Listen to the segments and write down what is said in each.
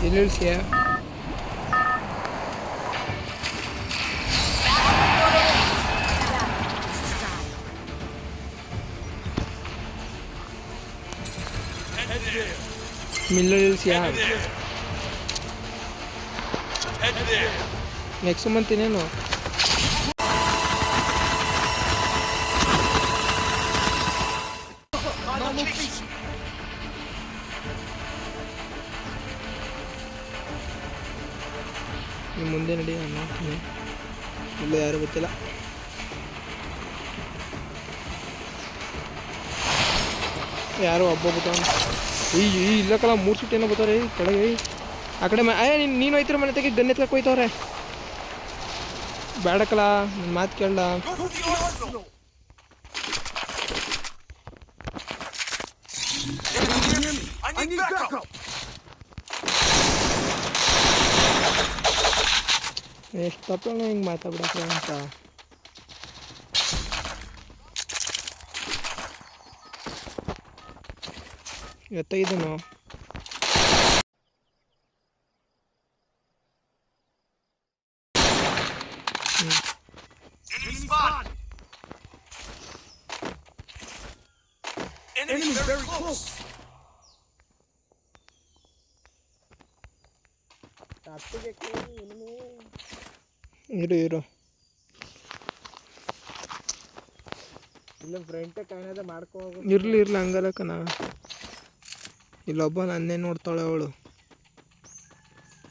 ಎಲ್ಲಿ ಇಳಿಸಿಯ Miller ಇಳಿಸಿಯಾ next month ಇನ್ನೇನು ನಿಮ್ಮ ಮುಂದೆ ನಡಿ ನಾನು ನೋಡ್ತೀನಿ ಇಲ್ಲ ಯಾರು ಗೊತ್ತಿಲ್ಲ ಯಾರು ಒಬ್ಬೊಬ್ಬ ಈ ಇಲ್ಲಕ್ಕಲ್ಲ 3 ಸೀಟ್ ಏನೋ ಬರ್ತಾರೆ ಕೆಳಗೆ ಆ ಕಡೆ ನೀನು ಹೋಯ್ತಿರ ಮನೆ ತೆಗಿ ಗನ್ ಎತ್ಲಕ್ಕೆ ಹೋಯ್ತವ್ರೆ ಬೇಡಕ್ಕಲ್ಲ ನನ್ನ ಮಾತು ಕೇಳಲ್ಲ ಎಷ್ಟು ತಪ್ಪಣ ಹಿಂಗೆ ಮಾತಾಡ್ಬಿಡಕ್ಕೆ ಅಂತ ಎತ್ತಾಗಿದ್ದನು ಇರು ಇಲ್ಲ ಫ್ರೆಂಟ್ ಕೈನದ ಮಾಡ್ಕೋ ಇರ್ಲಿ ಹಂಗಲ್ಲಕ್ಕನ ಇಲ್ಲೊಬ್ಬ ನನ್ನೇ ನೋಡ್ತಾಳೆ ಅವಳು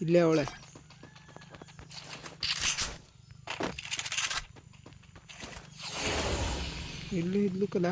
ಇಲ್ಲೇ ಅವಳೆ ಇಲ್ಲೂ ಇದ್ಲಕ್ಕಲ್ಲ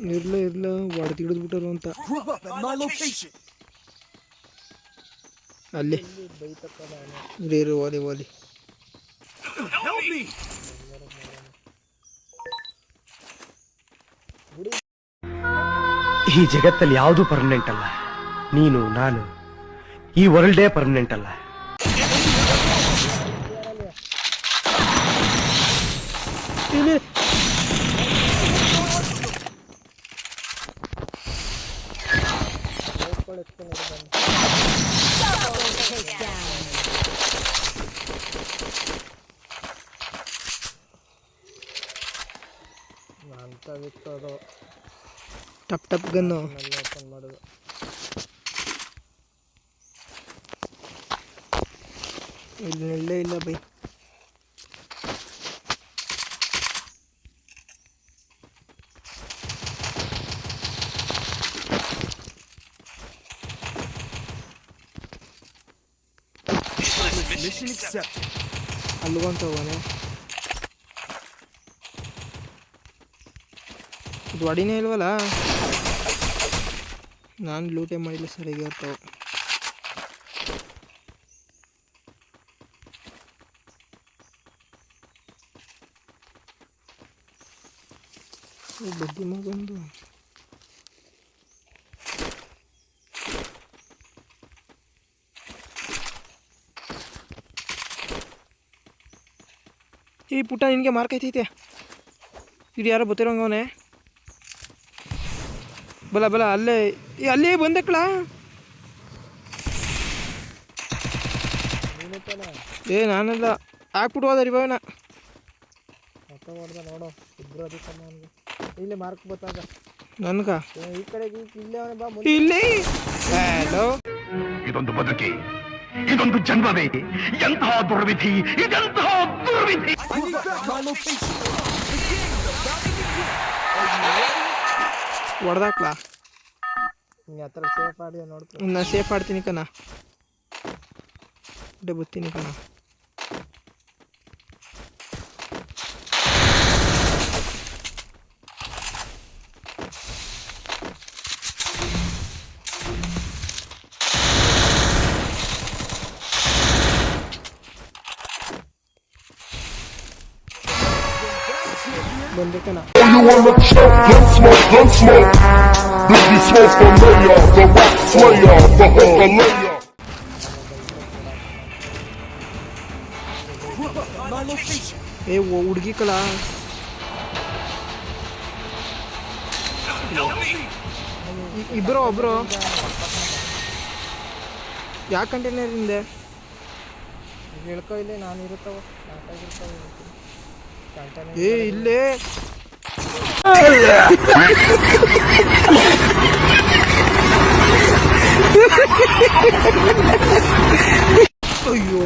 ಇರ್ಲ ಹೊಡೆದು ಹಿಡಿದ್ಬಿಟ್ಟರು ಅಂತ ಅಲ್ಲಿ ಇರು ಓಲಿ ಈ ಜಗತ್ತಲ್ಲಿ ಯಾವುದು ಪರ್ಮನೆಂಟ್ ಅಲ್ಲ ನೀನು ನಾನು ಈ ವರ್ಲ್ಡೇ ಪರ್ಮನೆಂಟ್ ಅಲ್ಲ ಟಪ್ ಗನ್ನು ಓಪನ್ ಮಾಡೋದು ಇಲ್ಲೇ ಇಲ್ಲ ಬೈ ಅಲ್ಗೊಂತ ಹೋಗೋನೆ ಇದು ಅಡಿನೇ ಇಲ್ವಲ್ಲ ನಾನು ಲೂಟೇ ಮಾಡಿಲ್ಲ ಸರಿಯಾಗಿ ಇರ್ತಾವೆ ಬಡ್ಡಿ ಮಗಂದು ಈ ಪುಟ್ಟ ನಿನಗೆ ಮಾರ್ಕ್ ಐತೈತೆ ಇದು ಯಾರೋ ಗೊತ್ತಿರೋಂಗವನೇ ಬಲ ಅಲ್ಲೇ ಬಂದಕ್ಳ ನಾನಲ್ಲ ಹಾಕ್ಬಿಟ್ಟು ಹೋದ ರಿವೈವ್ನ ನೋಡು ಇಬ್ರು ಅದಕ್ಕೆ ಇಲ್ಲಿ ಮಾರ್ಕ್ ಬತ್ತಾಗ ನನ್ಗ ಈ ಕಡೆಗೆ ಇಲ್ಲಿ ಹಲೋ ಇದೊಂದು ಬದುಕಿ ಇದೊಂದು ಜನ್ಮವೇ ಎಂತಹ ದುರ್ವಿಧಿ ಇದೆಂತಹ ದುರ್ವಿಧಿ ಹೊಡೆದಾಕ್ಲಾ ಹತ್ರ ಸೇಫ್ ಆಡಿ ನೋಡ್ತೀನಿ ನಾನು ಸೇಫ್ ಆಡ್ತೀನಿ ಕಣ ಬರ್ತೀನಿ ಕಣ ಬಂದಿರ್ತಾನ. You wanna choke, gun smoke, gun smoke. Biggie smoke the mayor, the rock slayer, the hooker layer. ಏ ಹುಡುಗಿ ಕಲ ಇಬ್ರು ಒಬ್ರು ಯಾವ ಕಂಟೈನರ್ ಹಿಂದೆ ಇಳ್ಕೊ ಇಲ್ಲಿ ನಾನು ಇರುತ್ತವ ನಾಲ್ಕಾಗಿರ್ತಾವ ಕಂಟೈನರ್ ಏ ಇಲ್ಲೇ ಅಯ್ಯೋ